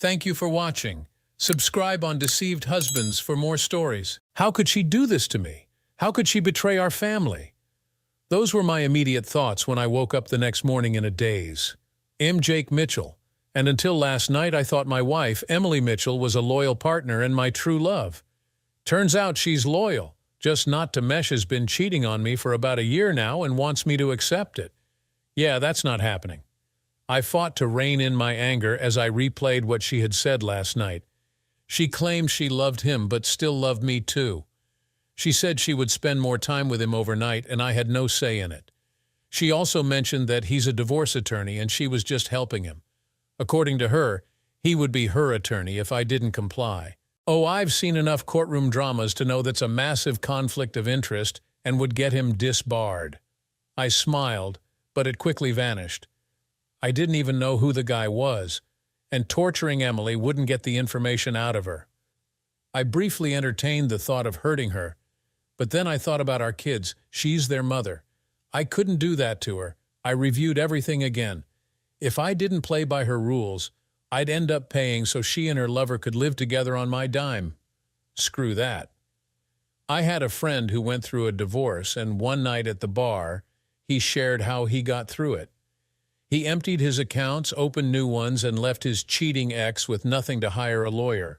Thank you for watching. Subscribe on Deceived Husbands for more stories. How could she do this to me? How could she betray our family? Those were my immediate thoughts when I woke up the next morning in a daze. I'm Jake Mitchell, and until last night I thought my wife, Emily Mitchell, was a loyal partner and my true love. Turns out she's loyal, just not to mesh has been cheating on me for about a year now and wants me to accept it. Yeah, that's not happening. I fought to rein in my anger as I replayed what she had said last night. She claimed she loved him but still loved me too. She said she would spend more time with him overnight and I had no say in it. She also mentioned that he's a divorce attorney and she was just helping him. According to her, he would be her attorney if I didn't comply. Oh, I've seen enough courtroom dramas to know that's a massive conflict of interest and would get him disbarred. I smiled, but it quickly vanished. I didn't even know who the guy was, and torturing Emily wouldn't get the information out of her. I briefly entertained the thought of hurting her, but then I thought about our kids. She's their mother. I couldn't do that to her. I reviewed everything again. If I didn't play by her rules, I'd end up paying so she and her lover could live together on my dime. Screw that. I had a friend who went through a divorce, and one night at the bar, he shared how he got through it. He emptied his accounts, opened new ones, and left his cheating ex with nothing to hire a lawyer.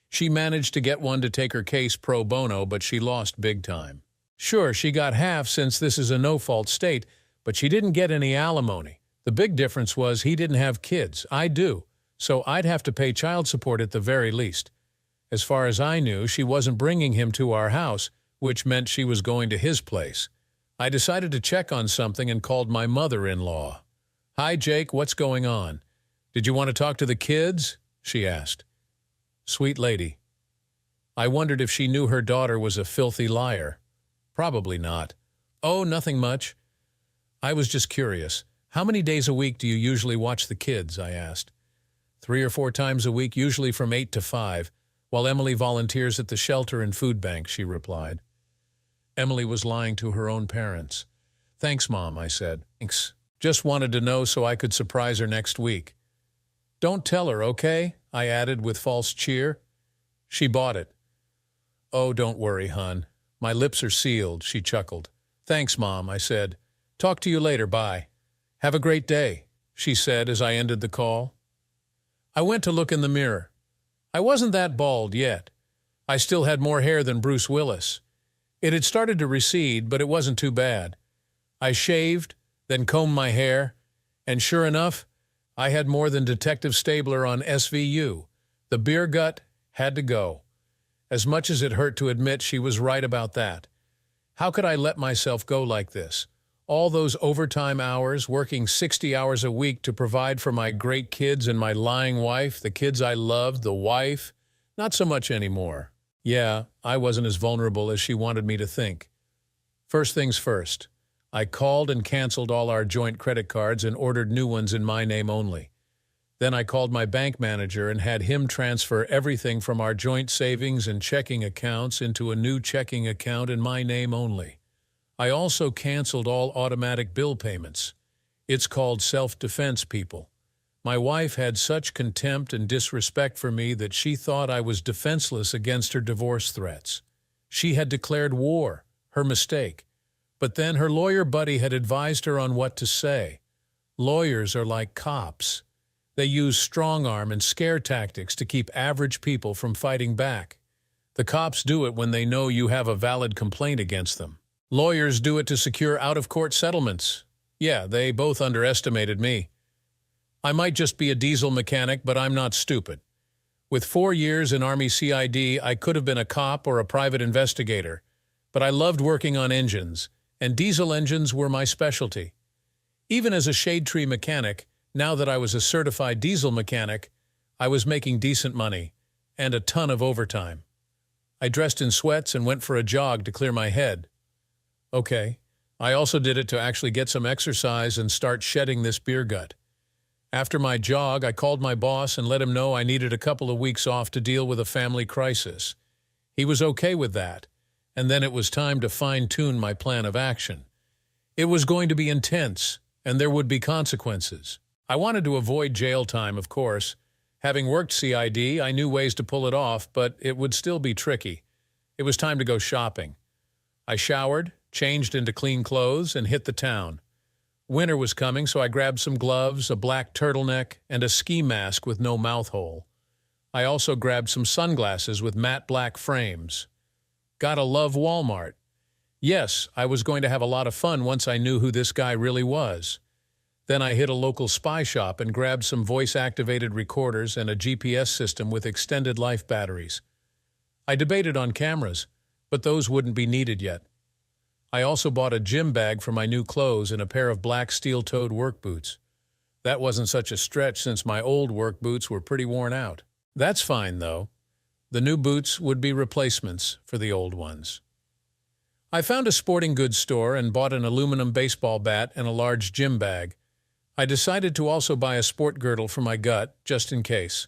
She managed to get one to take her case pro bono, but she lost big time. Sure, she got half since this is a no-fault state, but she didn't get any alimony. The big difference was he didn't have kids. I do, so I'd have to pay child support at the very least. As far as I knew, she wasn't bringing him to our house, which meant she was going to his place. I decided to check on something and called my mother-in-law. "Hi, Jake, what's going on? Did you want to talk to the kids?" she asked. Sweet lady. I wondered if she knew her daughter was a filthy liar. Probably not. Oh, nothing much. I was just curious. How many days a week do you usually watch the kids? I asked. 3 or 4 times a week, usually from 8 to 5, while Emily volunteers at the shelter and food bank, she replied. Emily was lying to her own parents. Thanks, Mom, I said. Thanks. Just wanted to know so I could surprise her next week. Don't tell her, okay? I added with false cheer. She bought it. Oh, don't worry, hon. My lips are sealed, she chuckled. Thanks, Mom, I said. Talk to you later, bye. Have a great day, she said as I ended the call. I went to look in the mirror. I wasn't that bald yet. I still had more hair than Bruce Willis. It had started to recede, but it wasn't too bad. I shaved, then combed my hair, and sure enough, I had more than Detective Stabler on SVU. The beer gut had to go. As much as it hurt to admit, she was right about that. How could I let myself go like this? All those overtime hours, working 60 hours a week to provide for my great kids and my lying wife, the kids I loved, the wife, not so much anymore. Yeah, I wasn't as vulnerable as she wanted me to think. First things first. I called and canceled all our joint credit cards and ordered new ones in my name only. Then I called my bank manager and had him transfer everything from our joint savings and checking accounts into a new checking account in my name only. I also canceled all automatic bill payments. It's called self-defense, people. My wife had such contempt and disrespect for me that she thought I was defenseless against her divorce threats. She had declared war, her mistake. But then her lawyer buddy had advised her on what to say. Lawyers are like cops. They use strong-arm and scare tactics to keep average people from fighting back. The cops do it when they know you have a valid complaint against them. Lawyers do it to secure out-of-court settlements. Yeah, they both underestimated me. I might just be a diesel mechanic, but I'm not stupid. With 4 years in Army CID, I could have been a cop or a private investigator. But I loved working on engines, and diesel engines were my specialty. Even as a shade tree mechanic, now that I was a certified diesel mechanic, I was making decent money, and a ton of overtime. I dressed in sweats and went for a jog to clear my head. Okay, I also did it to actually get some exercise and start shedding this beer gut. After my jog, I called my boss and let him know I needed a couple of weeks off to deal with a family crisis. He was okay with that, and then it was time to fine-tune my plan of action. It was going to be intense, and there would be consequences. I wanted to avoid jail time, of course. Having worked CID, I knew ways to pull it off, but it would still be tricky. It was time to go shopping. I showered, changed into clean clothes, and hit the town. Winter was coming, so I grabbed some gloves, a black turtleneck, and a ski mask with no mouth hole. I also grabbed some sunglasses with matte black frames. Gotta love Walmart. Yes, I was going to have a lot of fun once I knew who this guy really was. Then I hit a local spy shop and grabbed some voice-activated recorders and a GPS system with extended life batteries. I debated on cameras, but those wouldn't be needed yet. I also bought a gym bag for my new clothes and a pair of black steel-toed work boots. That wasn't such a stretch since my old work boots were pretty worn out. That's fine, though. The new boots would be replacements for the old ones. I found a sporting goods store and bought an aluminum baseball bat and a large gym bag. I decided to also buy a sport girdle for my gut, just in case.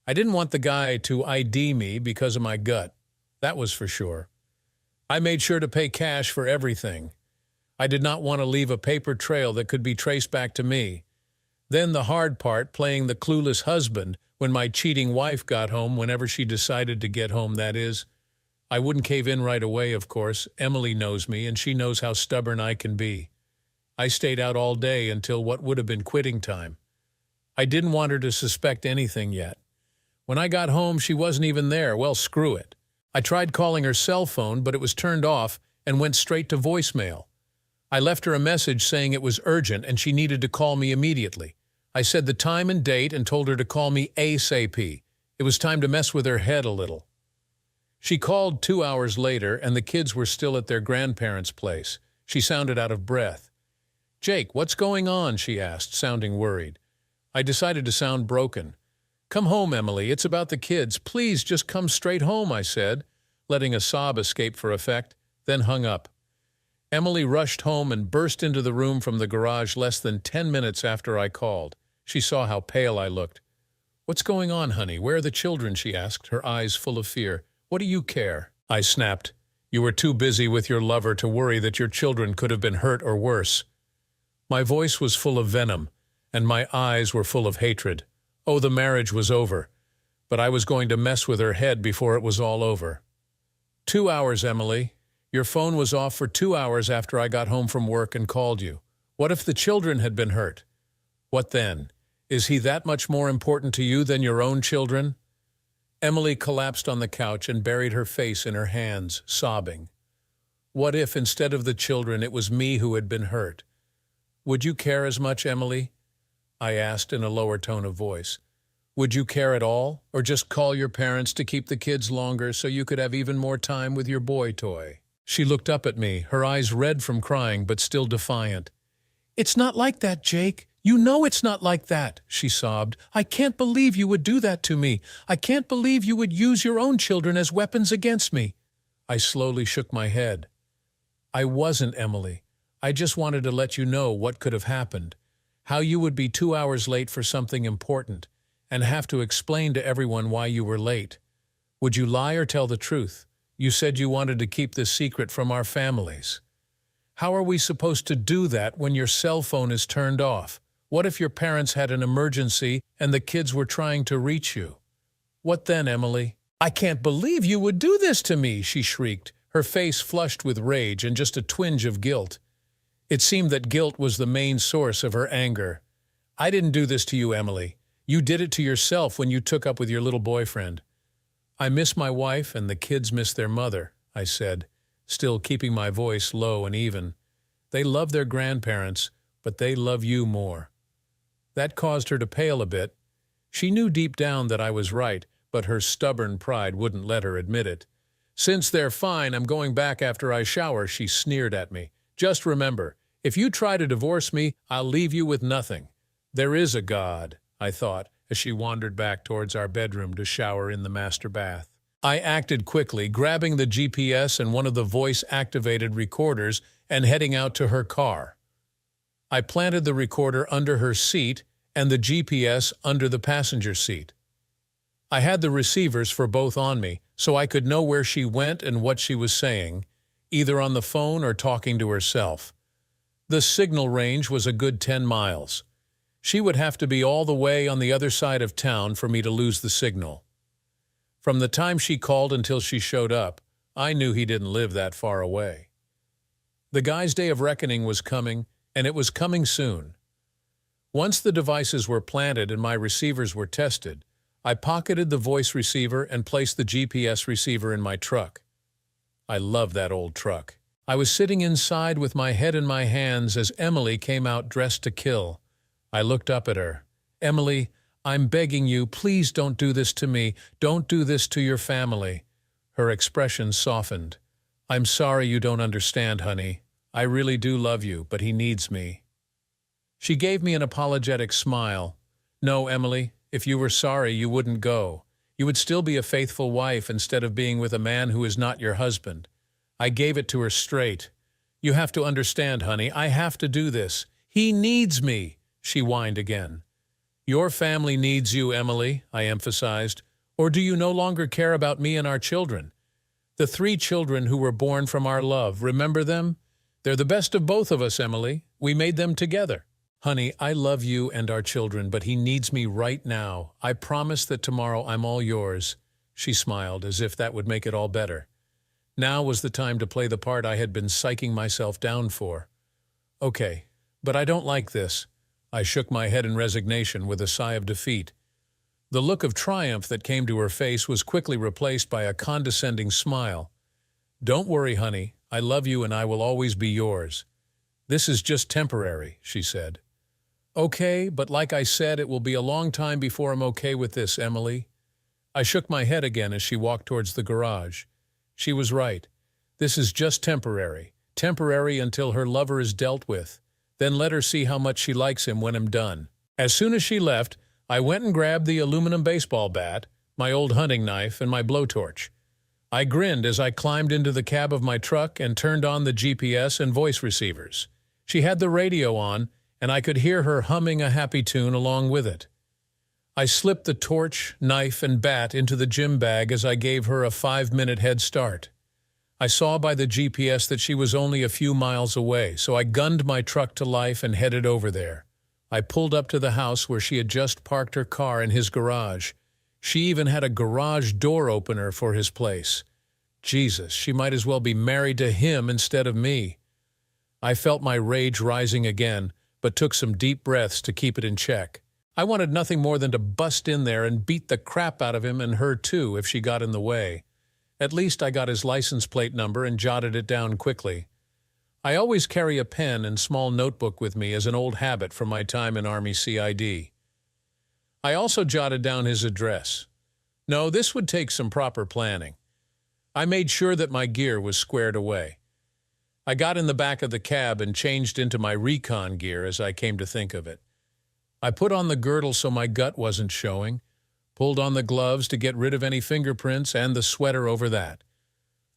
I didn't want the guy to ID me because of my gut. That was for sure. I made sure to pay cash for everything. I did not want to leave a paper trail that could be traced back to me. Then the hard part, playing the clueless husband when my cheating wife got home, whenever she decided to get home, that is. I wouldn't cave in right away, of course. Emily knows me, and she knows how stubborn I can be. I stayed out all day until what would have been quitting time. I didn't want her to suspect anything yet. When I got home, she wasn't even there. Well, screw it. I tried calling her cell phone, but it was turned off and went straight to voicemail. I left her a message saying it was urgent and she needed to call me immediately. I said the time and date and told her to call me ASAP. It was time to mess with her head a little. She called 2 hours later, and the kids were still at their grandparents' place. She sounded out of breath. "Jake, what's going on?" she asked, sounding worried. I decided to sound broken. "Come home, Emily. It's about the kids. Please just come straight home," I said, letting a sob escape for effect, then hung up. Emily rushed home and burst into the room from the garage less than 10 minutes after I called. She saw how pale I looked. "What's going on, honey? Where are the children?" she asked, her eyes full of fear. "What do you care?" I snapped. "You were too busy with your lover to worry that your children could have been hurt or worse." My voice was full of venom, and my eyes were full of hatred. Oh, the marriage was over, but I was going to mess with her head before it was all over. 2 hours, Emily. Your phone was off for 2 hours after I got home from work and called you. What if the children had been hurt? What then? Is he that much more important to you than your own children? Emily collapsed on the couch and buried her face in her hands, sobbing. What if, instead of the children, it was me who had been hurt? Would you care as much, Emily? I asked in a lower tone of voice. Would you care at all, or just call your parents to keep the kids longer so you could have even more time with your boy toy? She looked up at me, her eyes red from crying but still defiant. "It's not like that, Jake. You know it's not like that," she sobbed. "I can't believe you would do that to me. I can't believe you would use your own children as weapons against me." I slowly shook my head. "I wasn't, Emily. I just wanted to let you know what could have happened. How you would be 2 hours late for something important, and have to explain to everyone why you were late. Would you lie or tell the truth? You said you wanted to keep this secret from our families. How are we supposed to do that when your cell phone is turned off? What if your parents had an emergency and the kids were trying to reach you? What then, Emily?" "I can't believe you would do this to me," she shrieked, her face flushed with rage and just a twinge of guilt. It seemed that guilt was the main source of her anger. "I didn't do this to you, Emily. You did it to yourself when you took up with your little boyfriend." "I miss my wife and the kids miss their mother," I said, still keeping my voice low and even. "They love their grandparents, but they love you more." That caused her to pale a bit. She knew deep down that I was right, but her stubborn pride wouldn't let her admit it. "Since they're fine, I'm going back after I shower," she sneered at me. "Just remember, if you try to divorce me, I'll leave you with nothing." There is a God, I thought, as she wandered back towards our bedroom to shower in the master bath. I acted quickly, grabbing the GPS and one of the voice-activated recorders and heading out to her car. I planted the recorder under her seat and the GPS under the passenger seat. I had the receivers for both on me, so I could know where she went and what she was saying, either on the phone or talking to herself. The signal range was a good 10 miles. She would have to be all the way on the other side of town for me to lose the signal. From the time she called until she showed up, I knew he didn't live that far away. The guy's day of reckoning was coming, and it was coming soon. Once the devices were planted and my receivers were tested, I pocketed the voice receiver and placed the GPS receiver in my truck. I love that old truck. I was sitting inside with my head in my hands as Emily came out dressed to kill. I looked up at her. "Emily, I'm begging you, please don't do this to me. Don't do this to your family." Her expression softened. "I'm sorry you don't understand, honey. I really do love you, but he needs me." She gave me an apologetic smile. "No, Emily, if you were sorry, you wouldn't go. You would still be a faithful wife instead of being with a man who is not your husband." I gave it to her straight. "You have to understand, honey, I have to do this. He needs me," she whined again. "Your family needs you, Emily," I emphasized. "Or do you no longer care about me and our children? The 3 children who were born from our love, remember them? They're the best of both of us, Emily. We made them together." "Honey, I love you and our children, but he needs me right now. I promise that tomorrow I'm all yours." She smiled, as if that would make it all better. Now was the time to play the part I had been psyching myself down for. "Okay, but I don't like this." I shook my head in resignation with a sigh of defeat. The look of triumph that came to her face was quickly replaced by a condescending smile. "Don't worry, honey. I love you and I will always be yours. This is just temporary," she said. "Okay, but like I said, it will be a long time before I'm okay with this, Emily." I shook my head again as she walked towards the garage. She was right. This is just temporary. Temporary until her lover is dealt with. Then let her see how much she likes him when I'm done. As soon as she left, I went and grabbed the aluminum baseball bat, my old hunting knife, and my blowtorch. I grinned as I climbed into the cab of my truck and turned on the GPS and voice receivers. She had the radio on, and I could hear her humming a happy tune along with it. I slipped the torch, knife, and bat into the gym bag as I gave her a 5-minute head start. I saw by the GPS that she was only a few miles away, so I gunned my truck to life and headed over there. I pulled up to the house where she had just parked her car in his garage. She even had a garage door opener for his place. Jesus, she might as well be married to him instead of me. I felt my rage rising again, but took some deep breaths to keep it in check. I wanted nothing more than to bust in there and beat the crap out of him and her too if she got in the way. At least I got his license plate number and jotted it down quickly. I always carry a pen and small notebook with me as an old habit from my time in Army CID. I also jotted down his address. No, this would take some proper planning. I made sure that my gear was squared away. I got in the back of the cab and changed into my recon gear as I came to think of it. I put on the girdle so my gut wasn't showing, pulled on the gloves to get rid of any fingerprints and the sweater over that.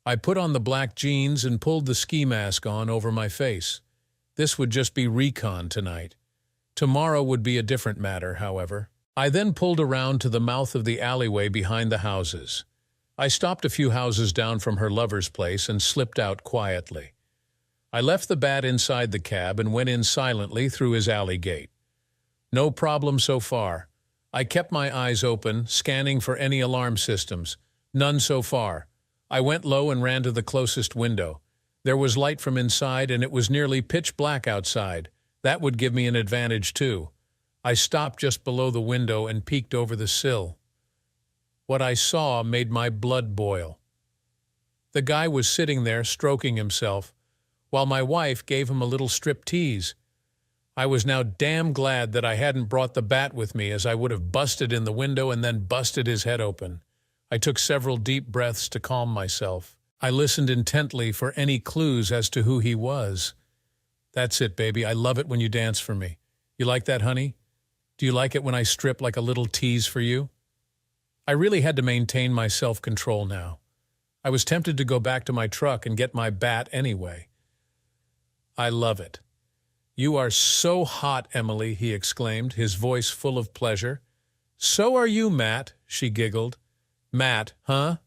I put on the black jeans and pulled the ski mask on over my face. This would just be recon tonight. Tomorrow would be a different matter, however. I then pulled around to the mouth of the alleyway behind the houses. I stopped a few houses down from her lover's place and slipped out quietly. I left the bat inside the cab and went in silently through his alley gate. No problem so far. I kept my eyes open, scanning for any alarm systems. None so far. I went low and ran to the closest window. There was light from inside and it was nearly pitch black outside. That would give me an advantage too. I stopped just below the window and peeked over the sill. What I saw made my blood boil. The guy was sitting there stroking himself, while my wife gave him a little striptease. I was now damn glad that I hadn't brought the bat with me, as I would have busted in the window and then busted his head open. I took several deep breaths to calm myself. I listened intently for any clues as to who he was. "That's it, baby. I love it when you dance for me. You like that, honey? Do you like it when I strip like a little tease for you?" I really had to maintain my self-control now. I was tempted to go back to my truck and get my bat anyway. "I love it." "You are so hot, Emily," he exclaimed, his voice full of pleasure. "So are you, Matt," she giggled. "Matt, huh?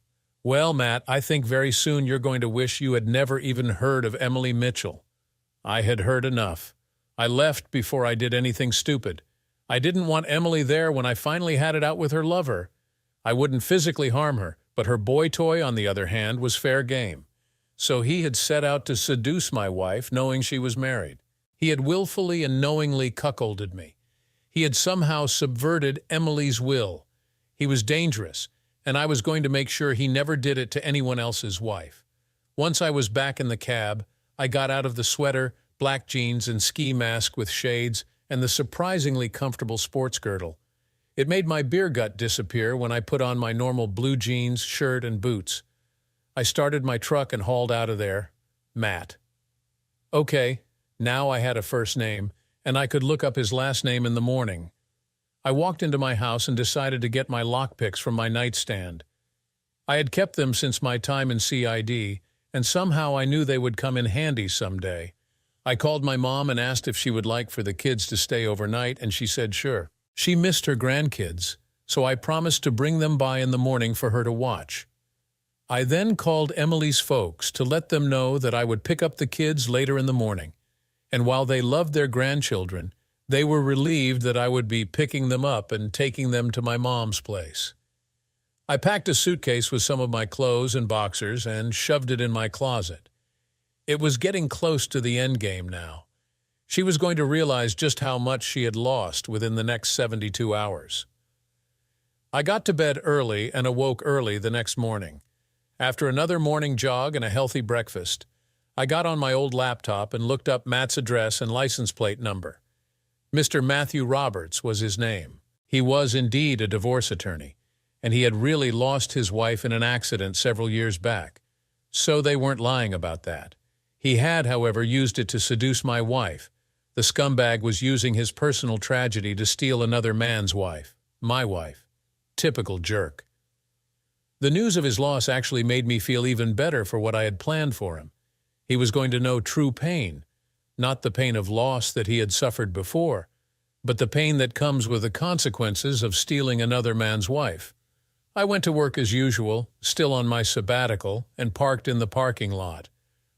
Well, Matt, I think very soon you're going to wish you had never even heard of Emily Mitchell." I had heard enough. I left before I did anything stupid. I didn't want Emily there when I finally had it out with her lover. I wouldn't physically harm her, but her boy toy, on the other hand, was fair game. So he had set out to seduce my wife, knowing she was married. He had willfully and knowingly cuckolded me. He had somehow subverted Emily's will. He was dangerous, and I was going to make sure he never did it to anyone else's wife. Once I was back in the cab, I got out of the sweater, black jeans, and ski mask with shades, and the surprisingly comfortable sports girdle. It made my beer gut disappear when I put on my normal blue jeans, shirt, and boots. I started my truck and hauled out of there. Matt. Okay, now I had a first name, and I could look up his last name in the morning. I walked into my house and decided to get my lockpicks from my nightstand. I had kept them since my time in CID, and somehow I knew they would come in handy someday. I called my mom and asked if she would like for the kids to stay overnight, and she said sure. She missed her grandkids, so I promised to bring them by in the morning for her to watch. I then called Emily's folks to let them know that I would pick up the kids later in the morning, and while they loved their grandchildren, they were relieved that I would be picking them up and taking them to my mom's place. I packed a suitcase with some of my clothes and boxers and shoved it in my closet. It was getting close to the end game now. She was going to realize just how much she had lost within the next 72 hours. I got to bed early and awoke early the next morning. After another morning jog and a healthy breakfast, I got on my old laptop and looked up Matt's address and license plate number. Mr. Matthew Roberts was his name. He was indeed a divorce attorney, and he had really lost his wife in an accident several years back. So they weren't lying about that. He had, however, used it to seduce my wife. The scumbag was using his personal tragedy to steal another man's wife, my wife. Typical jerk. The news of his loss actually made me feel even better for what I had planned for him. He was going to know true pain, not the pain of loss that he had suffered before, but the pain that comes with the consequences of stealing another man's wife. I went to work as usual, still on my sabbatical, and parked in the parking lot.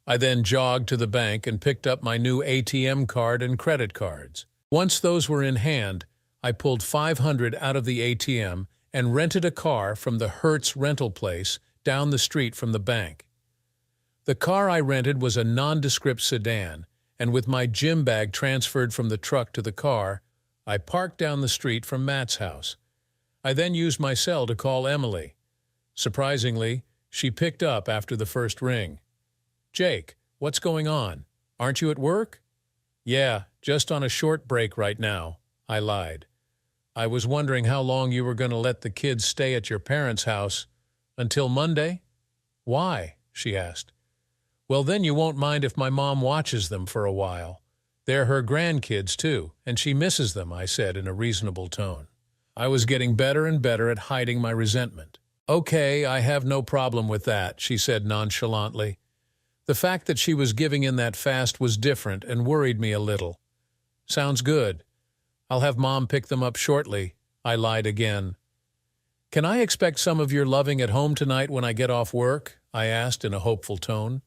I then jogged to the bank and picked up my new ATM card and credit cards. Once those were in hand, I pulled $500 out of the ATM and rented a car from the Hertz rental place down the street from the bank. The car I rented was a nondescript sedan, and with my gym bag transferred from the truck to the car, I parked down the street from Matt's house. I then used my cell to call Emily. Surprisingly, she picked up after the first ring. "Jake, what's going on? Aren't you at work?" "Yeah, just on a short break right now," I lied. "I was wondering how long you were going to let the kids stay at your parents' house. Until Monday?" "Why?" she asked. "Well, then you won't mind if my mom watches them for a while. They're her grandkids, too, and she misses them," I said in a reasonable tone. I was getting better and better at hiding my resentment. "Okay, I have no problem with that," she said nonchalantly. The fact that she was giving in that fast was different and worried me a little. "Sounds good. I'll have Mom pick them up shortly," I lied again. "Can I expect some of your loving at home tonight when I get off work?" I asked in a hopeful tone.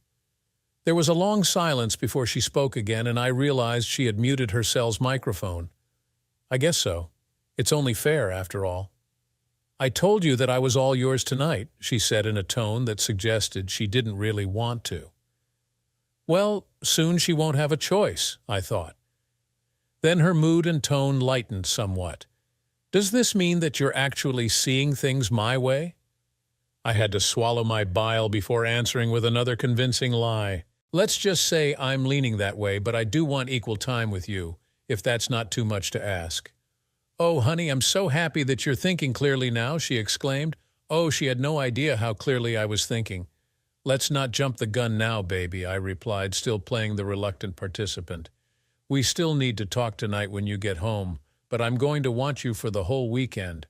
There was a long silence before she spoke again, and I realized she had muted her cell's microphone. "I guess so. It's only fair, after all." "I told you that I was all yours tonight," she said in a tone that suggested she didn't really want to. Well, soon she won't have a choice, I thought. Then her mood and tone lightened somewhat. "Does this mean that you're actually seeing things my way?" I had to swallow my bile before answering with another convincing lie. "Let's just say I'm leaning that way, but I do want equal time with you, if that's not too much to ask." "Oh, honey, I'm so happy that you're thinking clearly now," she exclaimed. Oh, she had no idea how clearly I was thinking. "Let's not jump the gun now, baby," I replied, still playing the reluctant participant. "We still need to talk tonight when you get home, but I'm going to want you for the whole weekend.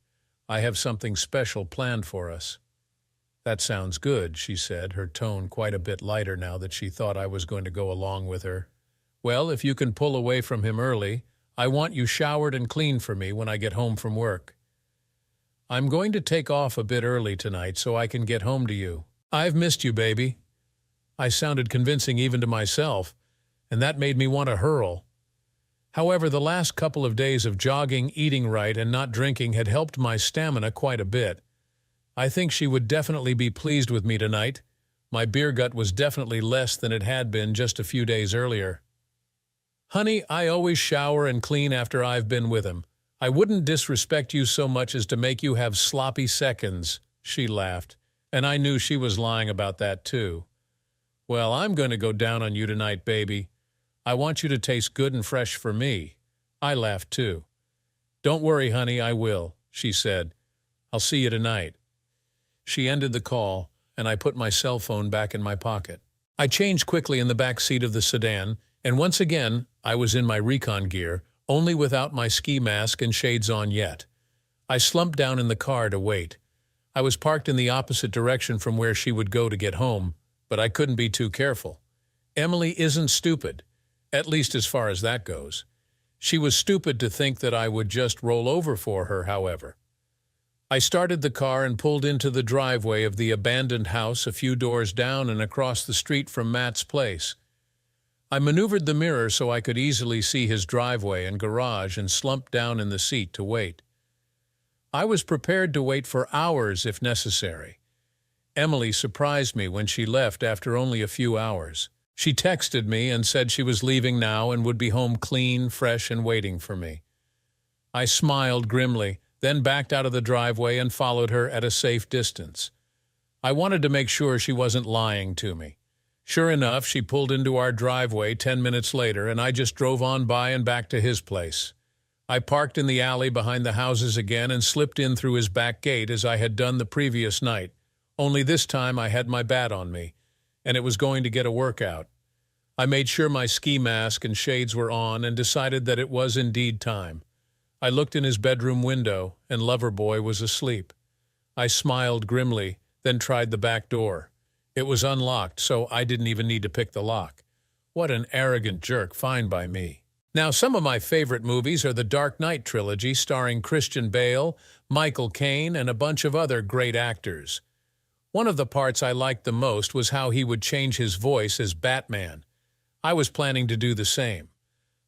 I have something special planned for us." "That sounds good," she said, her tone quite a bit lighter now that she thought I was going to go along with her. "Well, if you can pull away from him early, I want you showered and clean for me when I get home from work." "I'm going to take off a bit early tonight so I can get home to you." "I've missed you, baby." I sounded convincing even to myself, and that made me want to hurl. However, the last couple of days of jogging, eating right, and not drinking had helped my stamina quite a bit. I think she would definitely be pleased with me tonight. My beer gut was definitely less than it had been just a few days earlier. "Honey, I always shower and clean after I've been with him. I wouldn't disrespect you so much as to make you have sloppy seconds," she laughed, and I knew she was lying about that too. "Well, I'm going to go down on you tonight, baby. I want you to taste good and fresh for me." I laughed too. "Don't worry, honey, I will," she said. "I'll see you tonight." She ended the call, and I put my cell phone back in my pocket. I changed quickly in the back seat of the sedan, and once again I was in my recon gear, only without my ski mask and shades on yet. I slumped down in the car to wait. I was parked in the opposite direction from where she would go to get home, but I couldn't be too careful. Emily isn't stupid, at least as far as that goes. She was stupid to think that I would just roll over for her, however. I started the car and pulled into the driveway of the abandoned house a few doors down and across the street from Matt's place. I maneuvered the mirror so I could easily see his driveway and garage and slumped down in the seat to wait. I was prepared to wait for hours if necessary. Emily surprised me when she left after only a few hours. She texted me and said she was leaving now and would be home clean, fresh, and waiting for me. I smiled grimly, then backed out of the driveway and followed her at a safe distance. I wanted to make sure she wasn't lying to me. Sure enough, she pulled into our driveway 10 minutes later, and I just drove on by and back to his place. I parked in the alley behind the houses again and slipped in through his back gate as I had done the previous night, only this time I had my bat on me, and it was going to get a workout. I made sure my ski mask and shades were on and decided that it was indeed time. I looked in his bedroom window, and Loverboy was asleep. I smiled grimly, then tried the back door. It was unlocked, so I didn't even need to pick the lock. What an arrogant jerk, fine by me. Now, some of my favorite movies are the Dark Knight trilogy starring Christian Bale, Michael Caine, and a bunch of other great actors. One of the parts I liked the most was how he would change his voice as Batman. I was planning to do the same.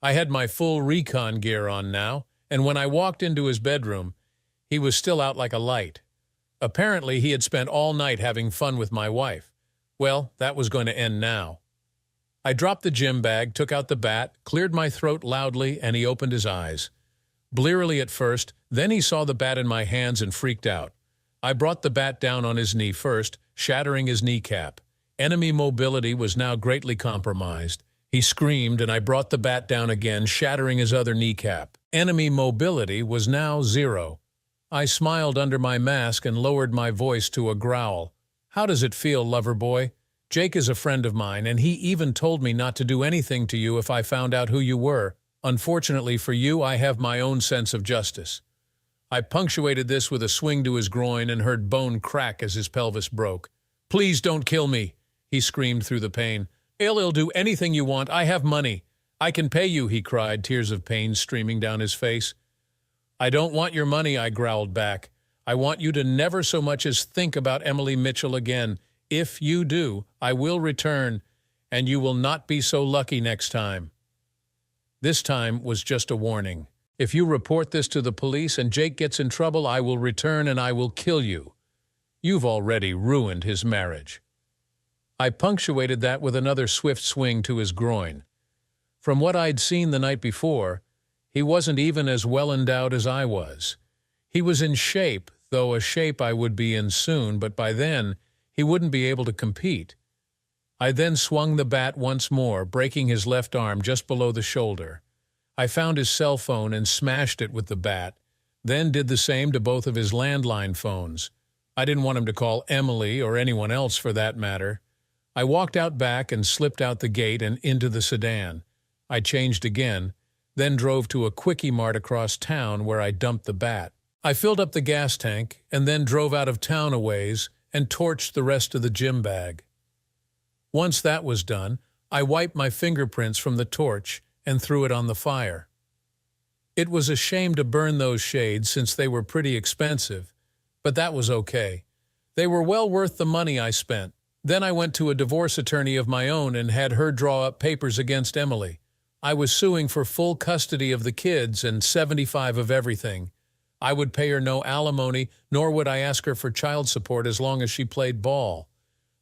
I had my full recon gear on now, and when I walked into his bedroom, he was still out like a light. Apparently, he had spent all night having fun with my wife. Well, that was going to end now. I dropped the gym bag, took out the bat, cleared my throat loudly, and he opened his eyes. Blearily at first, then he saw the bat in my hands and freaked out. I brought the bat down on his knee first, shattering his kneecap. Enemy mobility was now greatly compromised. He screamed, and I brought the bat down again, shattering his other kneecap. Enemy mobility was now 0. I smiled under my mask and lowered my voice to a growl. "How does it feel, Loverboy? Jake is a friend of mine, and he even told me not to do anything to you if I found out who you were. Unfortunately for you, I have my own sense of justice." I punctuated this with a swing to his groin and heard bone crack as his pelvis broke. "Please don't kill me," he screamed through the pain. I'll do anything you want. I have money. I can pay you," he cried, tears of pain streaming down his face. "I don't want your money," I growled back. "I want you to never so much as think about Emily Mitchell again. If you do, I will return, and you will not be so lucky next time." This time was just a warning. "If you report this to the police and Jake gets in trouble, I will return and I will kill you. You've already ruined his marriage." I punctuated that with another swift swing to his groin. From what I'd seen the night before, he wasn't even as well endowed as I was. He was in shape, though a shape I would be in soon, but by then he wouldn't be able to compete. I then swung the bat once more, breaking his left arm just below the shoulder. I found his cell phone and smashed it with the bat, then did the same to both of his landline phones. I didn't want him to call Emily or anyone else for that matter. I walked out back and slipped out the gate and into the sedan. I changed again, then drove to a Quickie Mart across town where I dumped the bat. I filled up the gas tank and then drove out of town a ways and torched the rest of the gym bag. Once that was done, I wiped my fingerprints from the torch and threw it on the fire. It was a shame to burn those shades since they were pretty expensive, but that was okay. They were well worth the money I spent. Then I went to a divorce attorney of my own and had her draw up papers against Emily. I was suing for full custody of the kids and 75 of everything. I would pay her no alimony, nor would I ask her for child support as long as she played ball.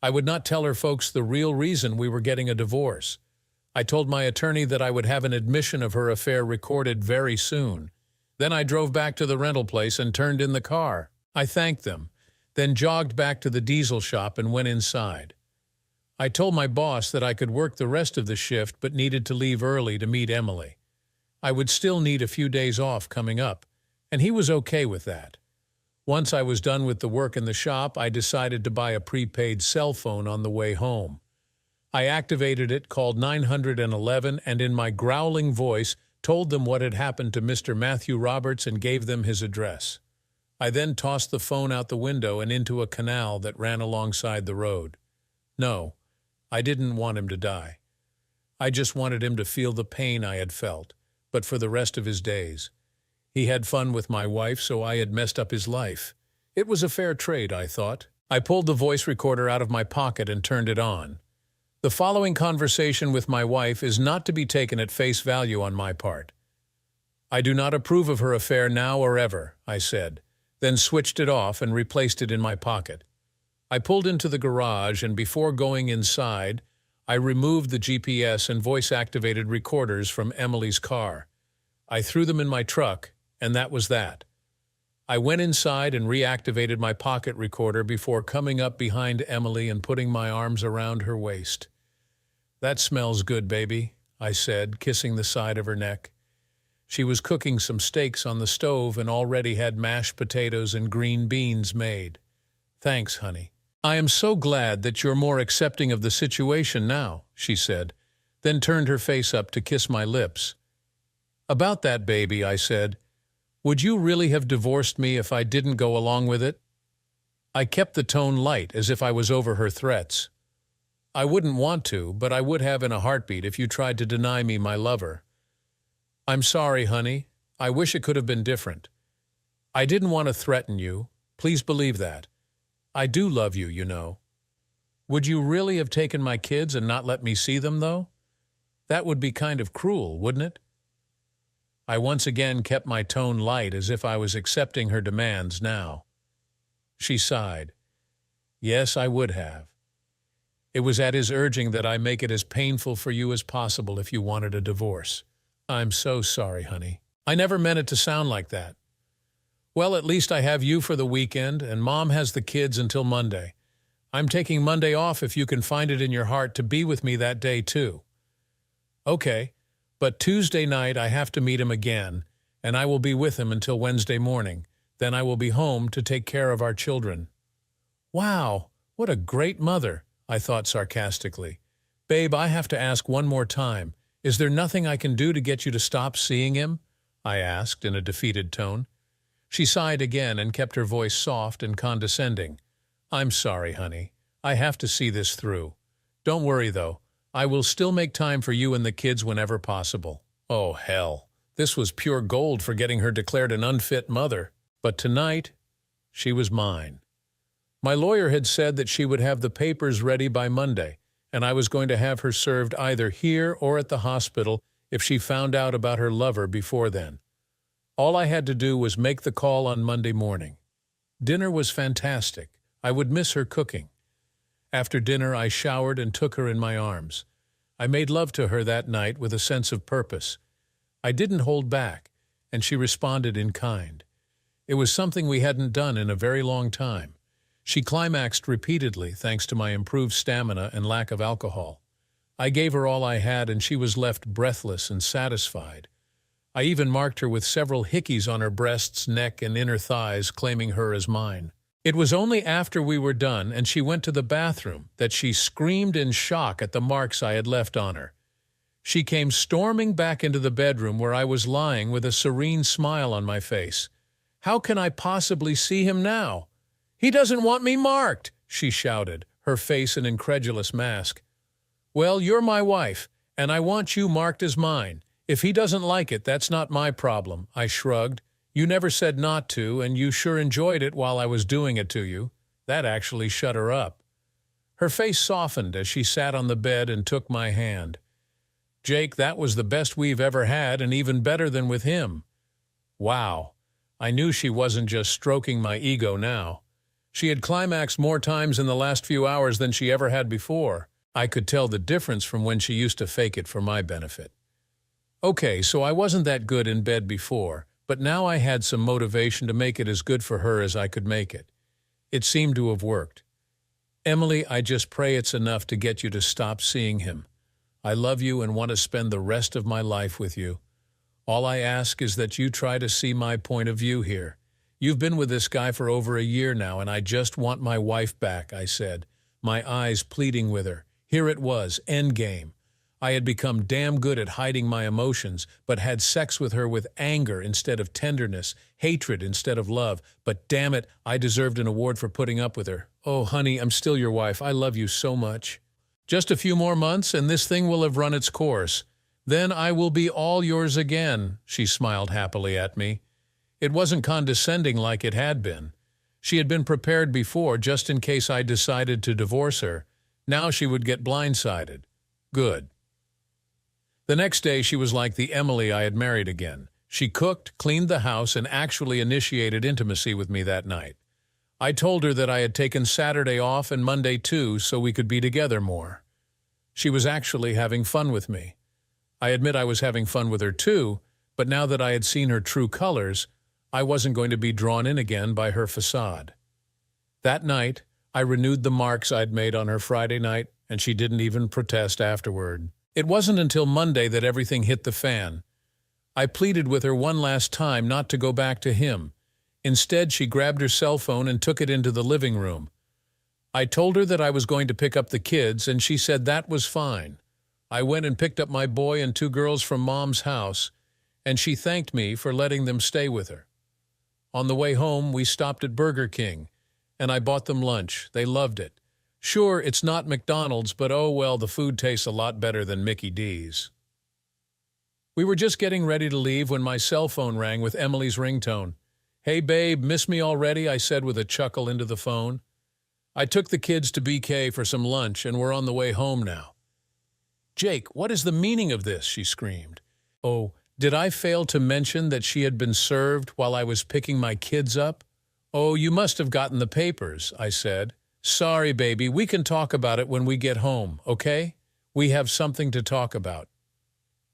I would not tell her folks the real reason we were getting a divorce. I told my attorney that I would have an admission of her affair recorded very soon. Then I drove back to the rental place and turned in the car. I thanked them, then jogged back to the diesel shop and went inside. I told my boss that I could work the rest of the shift but needed to leave early to meet Emily. I would still need a few days off coming up, and he was okay with that. Once I was done with the work in the shop, I decided to buy a prepaid cell phone on the way home. I activated it, called 911, and in my growling voice told them what had happened to Mr. Matthew Roberts and gave them his address. I then tossed the phone out the window and into a canal that ran alongside the road. No, I didn't want him to die. I just wanted him to feel the pain I had felt, but for the rest of his days. He had fun with my wife, so I had messed up his life. It was a fair trade, I thought. I pulled the voice recorder out of my pocket and turned it on. The following conversation with my wife is not to be taken at face value on my part. I do not approve of her affair now or ever, I said, then switched it off and replaced it in my pocket. I pulled into the garage, and before going inside, I removed the GPS and voice-activated recorders from Emily's car. I threw them in my truck, and that was that. I went inside and reactivated my pocket recorder before coming up behind Emily and putting my arms around her waist. "That smells good, baby," I said, kissing the side of her neck. She was cooking some steaks on the stove and already had mashed potatoes and green beans made. "Thanks, honey. I am so glad that you're more accepting of the situation now," she said, then turned her face up to kiss my lips. "About that, baby," I said, "would you really have divorced me if I didn't go along with it?" I kept the tone light, as if I was over her threats. "I wouldn't want to, but I would have in a heartbeat if you tried to deny me my lover." "I'm sorry, honey. I wish it could have been different. I didn't want to threaten you. Please believe that. I do love you, you know." "Would you really have taken my kids and not let me see them, though? That would be kind of cruel, wouldn't it?" I once again kept my tone light, as if I was accepting her demands now. She sighed. "Yes, I would have. It was at his urging that I make it as painful for you as possible if you wanted a divorce." "I'm so sorry, honey. I never meant it to sound like that." "Well, at least I have you for the weekend, and Mom has the kids until Monday. I'm taking Monday off if you can find it in your heart to be with me that day, too." "Okay, but Tuesday night I have to meet him again, and I will be with him until Wednesday morning. Then I will be home to take care of our children." "Wow, what a great mother," I thought sarcastically. "Babe, I have to ask one more time. Is there nothing I can do to get you to stop seeing him?" I asked in a defeated tone. She sighed again and kept her voice soft and condescending. "I'm sorry, honey. I have to see this through. Don't worry, though. I will still make time for you and the kids whenever possible." Oh, hell. This was pure gold for getting her declared an unfit mother. But tonight, she was mine. My lawyer had said that she would have the papers ready by Monday, and I was going to have her served either here or at the hospital if she found out about her lover before then. All I had to do was make the call on Monday morning. Dinner was fantastic. I would miss her cooking. After dinner, I showered and took her in my arms. I made love to her that night with a sense of purpose. I didn't hold back, and she responded in kind. It was something we hadn't done in a very long time. She climaxed repeatedly, thanks to my improved stamina and lack of alcohol. I gave her all I had, and she was left breathless and satisfied. I even marked her with several hickeys on her breasts, neck, and inner thighs, claiming her as mine. It was only after we were done and she went to the bathroom that she screamed in shock at the marks I had left on her. She came storming back into the bedroom where I was lying with a serene smile on my face. "How can I possibly see him now? He doesn't want me marked," she shouted, her face an incredulous mask. "Well, you're my wife, and I want you marked as mine. If he doesn't like it, that's not my problem," I shrugged. "You never said not to, and you sure enjoyed it while I was doing it to you." That actually shut her up. Her face softened as she sat on the bed and took my hand. Jake, that was the best we've ever had and even better than with him. Wow. I knew she wasn't just stroking my ego now. She had climaxed more times in the last few hours than she ever had before. I could tell the difference from when she used to fake it for my benefit. Okay, so I wasn't that good in bed before, but now I had some motivation to make it as good for her as I could make it. It seemed to have worked. Emily, I just pray it's enough to get you to stop seeing him. I love you and want to spend the rest of my life with you. All I ask is that you try to see my point of view here. You've been with this guy for over a year now, and I just want my wife back, I said, my eyes pleading with her. Here it was, endgame. I had become damn good at hiding my emotions, but had sex with her with anger instead of tenderness, hatred instead of love. But damn it, I deserved an award for putting up with her. Oh, honey, I'm still your wife. I love you so much. Just a few more months, and this thing will have run its course. Then I will be all yours again, she smiled happily at me. It wasn't condescending like it had been. She had been prepared before, just in case I decided to divorce her. Now she would get blindsided. Good. The next day she was like the Emily I had married again. She cooked, cleaned the house, and actually initiated intimacy with me that night. I told her that I had taken Saturday off and Monday too, so we could be together more. She was actually having fun with me. I admit I was having fun with her too, but now that I had seen her true colors, I wasn't going to be drawn in again by her facade. That night, I renewed the marks I'd made on her Friday night, and she didn't even protest afterward. It wasn't until Monday that everything hit the fan. I pleaded with her one last time not to go back to him. Instead, she grabbed her cell phone and took it into the living room. I told her that I was going to pick up the kids, and she said that was fine. I went and picked up my boy and 2 girls from Mom's house, and she thanked me for letting them stay with her. On the way home, we stopped at Burger King, and I bought them lunch. They loved it. Sure, it's not McDonald's, but oh well, the food tastes a lot better than Mickey D's. We were just getting ready to leave when my cell phone rang with Emily's ringtone. Hey babe, miss me already? I said with a chuckle into the phone. I took the kids to BK for some lunch, and we're on the way home now. Jake, what is the meaning of this? She screamed. Oh, did I fail to mention that she had been served while I was picking my kids up? Oh, you must have gotten the papers, I said. Sorry, baby, we can talk about it when we get home, okay? We have something to talk about.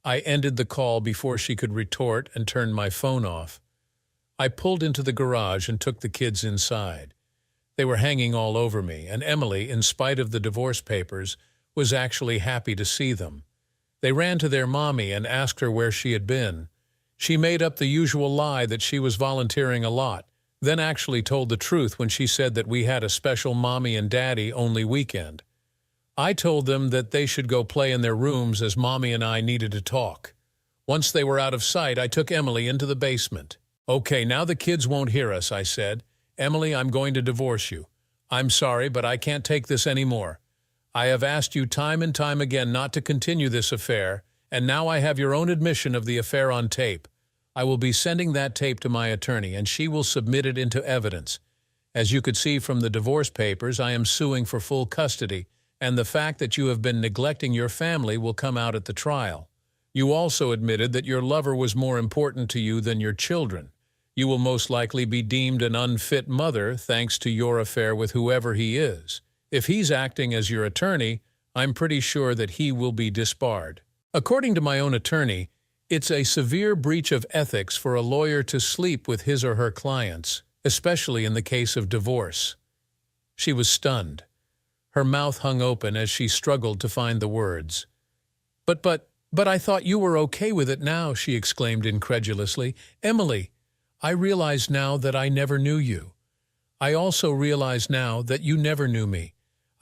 I ended the call before she could retort and turned my phone off. I pulled into the garage and took the kids inside. They were hanging all over me, and Emily, in spite of the divorce papers, was actually happy to see them. They ran to their mommy and asked her where she had been. She made up the usual lie that she was volunteering a lot, then actually told the truth when she said that we had a special mommy and daddy only weekend. I told them that they should go play in their rooms as mommy and I needed to talk. Once they were out of sight, I took Emily into the basement. Okay, now the kids won't hear us, I said. Emily, I'm going to divorce you. I'm sorry, but I can't take this anymore. I have asked you time and time again not to continue this affair, and now I have your own admission of the affair on tape. I will be sending that tape to my attorney, and she will submit it into evidence. As you could see from the divorce papers, I am suing for full custody, and the fact that you have been neglecting your family will come out at the trial. You also admitted that your lover was more important to you than your children. You will most likely be deemed an unfit mother thanks to your affair with whoever he is. If he's acting as your attorney, I'm pretty sure that he will be disbarred. According to my own attorney, it's a severe breach of ethics for a lawyer to sleep with his or her clients, especially in the case of divorce. She was stunned. Her mouth hung open as she struggled to find the words. But I thought you were okay with it now, she exclaimed incredulously. Emily, I realize now that I never knew you. I also realize now that you never knew me.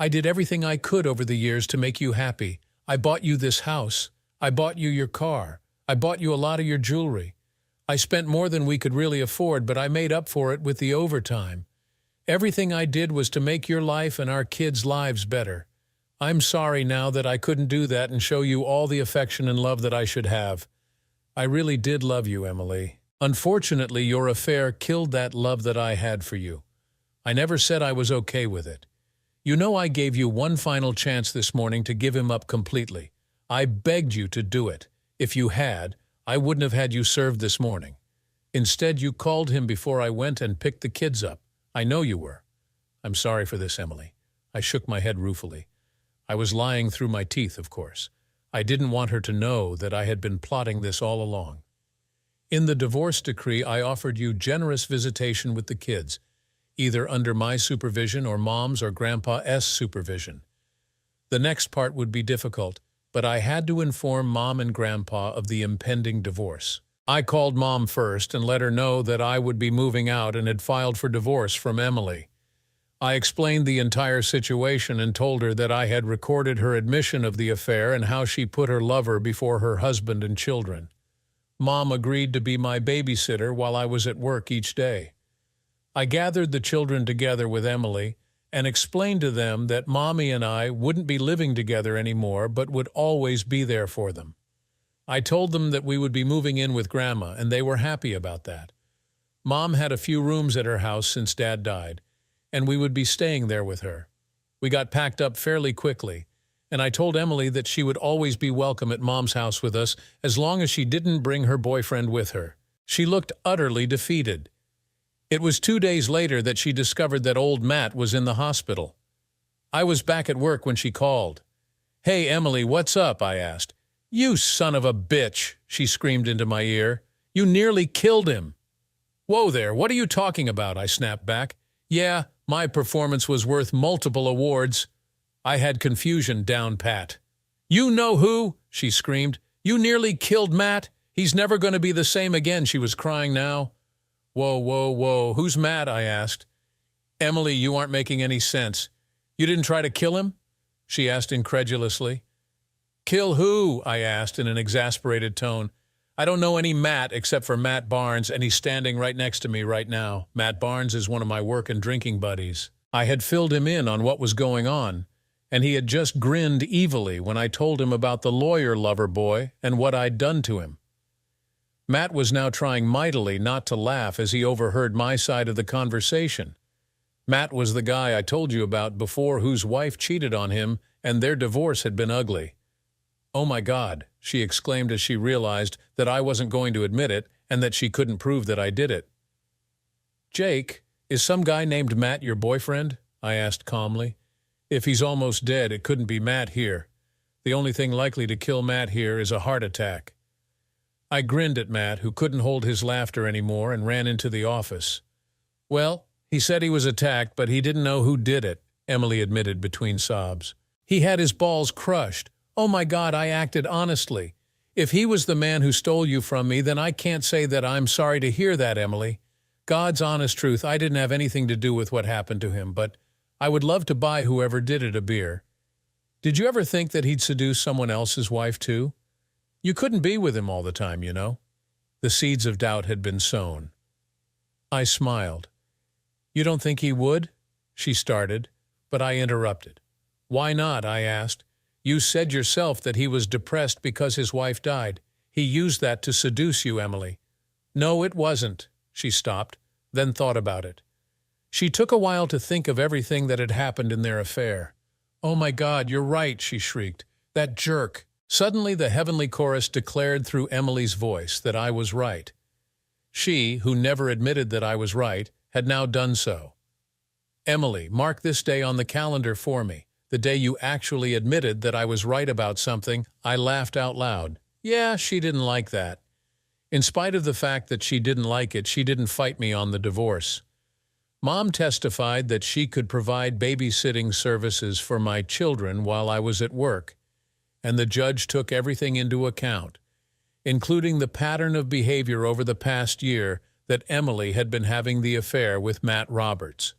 I did everything I could over the years to make you happy. I bought you this house. I bought you your car. I bought you a lot of your jewelry. I spent more than we could really afford, but I made up for it with the overtime. Everything I did was to make your life and our kids' lives better. I'm sorry now that I couldn't do that and show you all the affection and love that I should have. I really did love you, Emily. Unfortunately, your affair killed that love that I had for you. I never said I was okay with it. You know I gave you one final chance this morning to give him up completely. I begged you to do it. If you had, I wouldn't have had you served this morning. Instead, you called him before I went and picked the kids up. I know you were. I'm sorry for this, Emily. I shook my head ruefully. I was lying through my teeth, of course. I didn't want her to know that I had been plotting this all along. In the divorce decree, I offered you generous visitation with the kids, either under my supervision or Mom's or Grandpa's supervision. The next part would be difficult, but I had to inform Mom and Grandpa of the impending divorce. I called Mom first and let her know that I would be moving out and had filed for divorce from Emily. I explained the entire situation and told her that I had recorded her admission of the affair and how she put her lover before her husband and children. Mom agreed to be my babysitter while I was at work each day. I gathered the children together with Emily and explained to them that Mommy and I wouldn't be living together anymore but would always be there for them. I told them that we would be moving in with Grandma, and they were happy about that. Mom had a few rooms at her house since Dad died, and we would be staying there with her. We got packed up fairly quickly, and I told Emily that she would always be welcome at Mom's house with us as long as she didn't bring her boyfriend with her. She looked utterly defeated. It was 2 days later that she discovered that old Matt was in the hospital. I was back at work when she called. "Hey, Emily, what's up?" I asked. "You son of a bitch," she screamed into my ear. "You nearly killed him." "Whoa there, what are you talking about?" I snapped back. "Yeah, my performance was worth multiple awards." I had confusion down pat. "You know who?" she screamed. "You nearly killed Matt. He's never going to be the same again." She was crying now. "Whoa, whoa, whoa, who's Matt?" I asked. "Emily, you aren't making any sense. You didn't try to kill him?" she asked incredulously. "Kill who?" I asked in an exasperated tone. "I don't know any Matt except for Matt Barnes, and he's standing right next to me right now. Matt Barnes is one of my work and drinking buddies." I had filled him in on what was going on, and he had just grinned evilly when I told him about the lawyer lover boy and what I'd done to him. Matt was now trying mightily not to laugh as he overheard my side of the conversation. Matt was the guy I told you about before whose wife cheated on him, and their divorce had been ugly. "Oh my God," she exclaimed as she realized that I wasn't going to admit it and that she couldn't prove that I did it. "Jake, is some guy named Matt your boyfriend?" I asked calmly. "If he's almost dead, it couldn't be Matt here. The only thing likely to kill Matt here is a heart attack." I grinned at Matt, who couldn't hold his laughter anymore, and ran into the office. "Well, he said he was attacked, but he didn't know who did it," Emily admitted between sobs. "He had his balls crushed. Oh my God, I acted honestly. If he was the man who stole you from me, then I can't say that I'm sorry to hear that, Emily. God's honest truth, I didn't have anything to do with what happened to him, but I would love to buy whoever did it a beer. Did you ever think that he'd seduce someone else's wife too? You couldn't be with him all the time, you know." The seeds of doubt had been sown. I smiled. "You don't think he would?" she started, but I interrupted. "Why not?" I asked. "You said yourself that he was depressed because his wife died. He used that to seduce you, Emily." "No, it wasn't." She stopped, then thought about it. She took a while to think of everything that had happened in their affair. "Oh my God, you're right," she shrieked. "That jerk." Suddenly the heavenly chorus declared through Emily's voice that I was right. She, who never admitted that I was right, had now done so. "Emily, mark this day on the calendar for me, the day you actually admitted that I was right about something." I laughed out loud. Yeah, she didn't like that. In spite of the fact that she didn't like it, she didn't fight me on the divorce. Mom testified that she could provide babysitting services for my children while I was at work, and the judge took everything into account, including the pattern of behavior over the past year that Emily had been having the affair with Matt Roberts.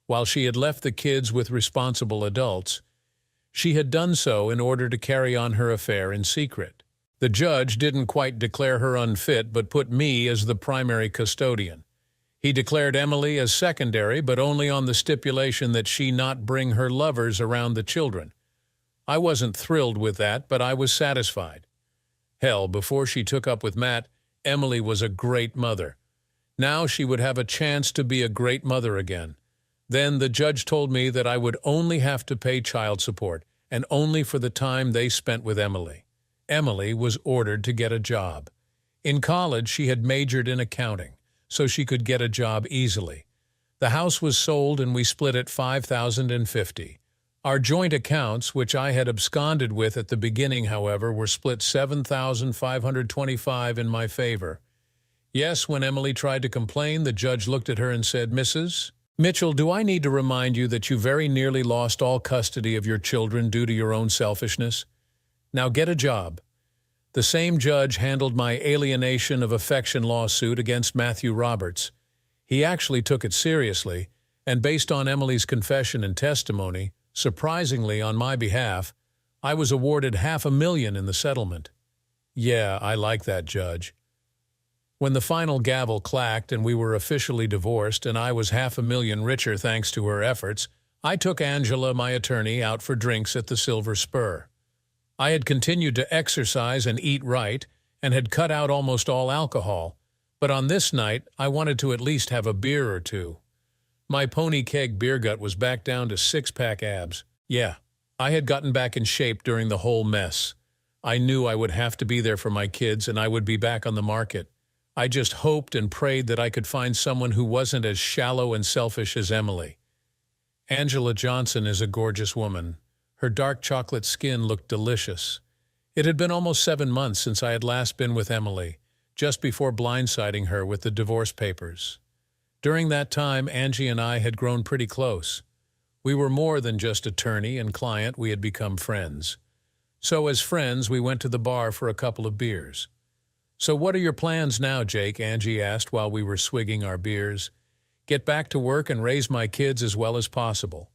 While she had left the kids with responsible adults, she had done so in order to carry on her affair in secret. The judge didn't quite declare her unfit, but put me as the primary custodian. He declared Emily as secondary, but only on the stipulation that she not bring her lovers around the children. I wasn't thrilled with that, but I was satisfied. Hell, before she took up with Matt, Emily was a great mother. Now she would have a chance to be a great mother again. Then the judge told me that I would only have to pay child support, and only for the time they spent with Emily. Emily was ordered to get a job. In college, she had majored in accounting, so she could get a job easily. The house was sold and we split it $5,050. Our joint accounts, which I had absconded with at the beginning, however, were split $7,525 in my favor. Yes, when Emily tried to complain, the judge looked at her and said, "Mrs. Mitchell, do I need to remind you that you very nearly lost all custody of your children due to your own selfishness? Now get a job." The same judge handled my alienation of affection lawsuit against Matthew Roberts. He actually took it seriously, and based on Emily's confession and testimony, surprisingly on my behalf, I was awarded $500,000 in the settlement. Yeah, I like that judge. When the final gavel clacked and we were officially divorced and I was $500,000 richer thanks to her efforts, I took Angela, my attorney, out for drinks at the Silver Spur. I had continued to exercise and eat right and had cut out almost all alcohol, but on this night I wanted to at least have a beer or two. My pony keg beer gut was back down to six-pack abs. Yeah, I had gotten back in shape during the whole mess. I knew I would have to be there for my kids and I would be back on the market. I just hoped and prayed that I could find someone who wasn't as shallow and selfish as Emily. Angela Johnson is a gorgeous woman. Her dark chocolate skin looked delicious. It had been almost 7 months since I had last been with Emily, just before blindsiding her with the divorce papers. During that time, Angie and I had grown pretty close. We were more than just attorney and client, we had become friends. So as friends, we went to the bar for a couple of beers. "So what are your plans now, Jake?" Angie asked while we were swigging our beers. "Get back to work and raise my kids as well as possible."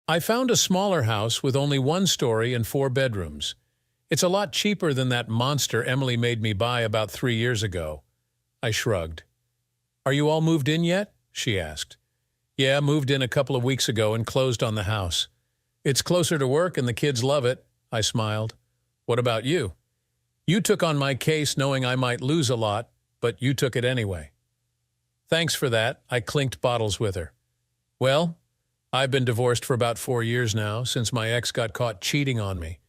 "I found a smaller house with only 1 story and 4 bedrooms. It's a lot cheaper than that monster Emily made me buy about 3 years ago." I shrugged. "Are you all moved in yet?" she asked. "Yeah, moved in a couple of weeks ago and closed on the house. It's closer to work and the kids love it," I smiled. "What about you? You took on my case knowing I might lose a lot, but you took it anyway." "Thanks for that," I clinked bottles with her. "Well, I've been divorced for about 4 years now, since my ex got caught cheating on me."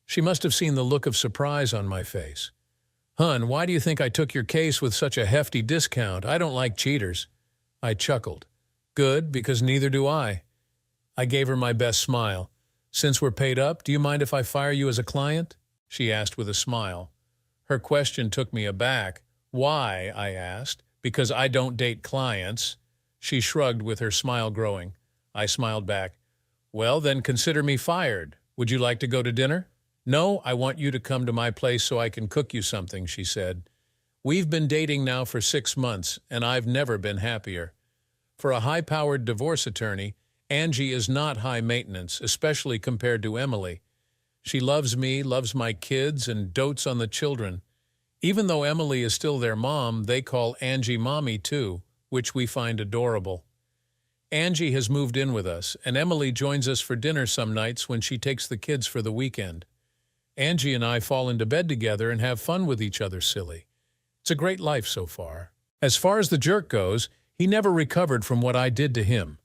She must have seen the look of surprise on my face. "Hun, why do you think I took your case with such a hefty discount? I don't like cheaters." I chuckled. "Good, because neither do I." I gave her my best smile. "Since we're paid up, do you mind if I fire you as a client?" she asked with a smile. Her question took me aback. "Why?" I asked. "Because I don't date clients." She shrugged with her smile growing. I smiled back. "Well, then consider me fired. Would you like to go to dinner?" "No, I want you to come to my place so I can cook you something," she said. "We've been dating now for 6 months, and I've never been happier." For a high-powered divorce attorney, Angie is not high maintenance, especially compared to Emily. She loves me, loves my kids, and dotes on the children. Even though Emily is still their mom, they call Angie Mommy too, which we find adorable. Angie has moved in with us, and Emily joins us for dinner some nights when she takes the kids for the weekend. Angie and I fall into bed together and have fun with each other silly. It's a great life so far. As far as the jerk goes, he never recovered from what I did to him.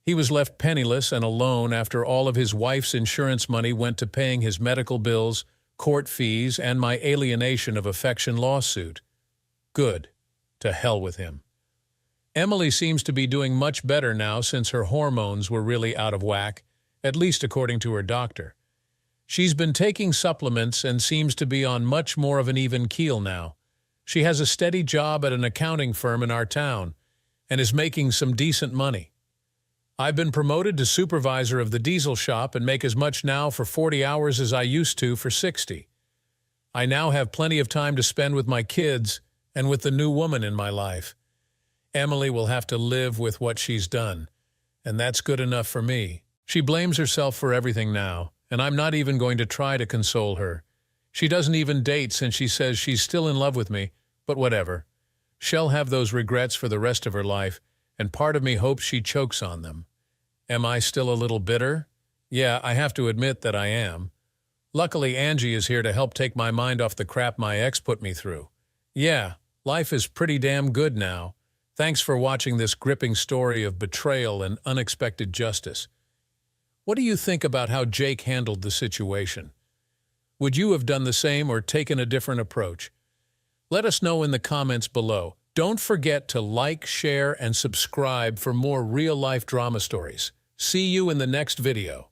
He was left penniless and alone after all of his wife's insurance money went to paying his medical bills, court fees, and my alienation of affection lawsuit. Good. To hell with him. Emily seems to be doing much better now since her hormones were really out of whack, at least according to her doctor. She's been taking supplements and seems to be on much more of an even keel now. She has a steady job at an accounting firm in our town and is making some decent money. I've been promoted to supervisor of the diesel shop and make as much now for 40 hours as I used to for 60. I now have plenty of time to spend with my kids and with the new woman in my life. Emily will have to live with what she's done, and that's good enough for me. She blames herself for everything now, and I'm not even going to try to console her. She doesn't even date since she says she's still in love with me, but whatever. She'll have those regrets for the rest of her life, and part of me hopes she chokes on them. Am I still a little bitter? Yeah, I have to admit that I am. Luckily, Angie is here to help take my mind off the crap my ex put me through. Yeah, life is pretty damn good now. Thanks for watching this gripping story of betrayal and unexpected justice. What do you think about how Jake handled the situation? Would you have done the same or taken a different approach? Let us know in the comments below. Don't forget to like, share, and subscribe for more real-life drama stories. See you in the next video.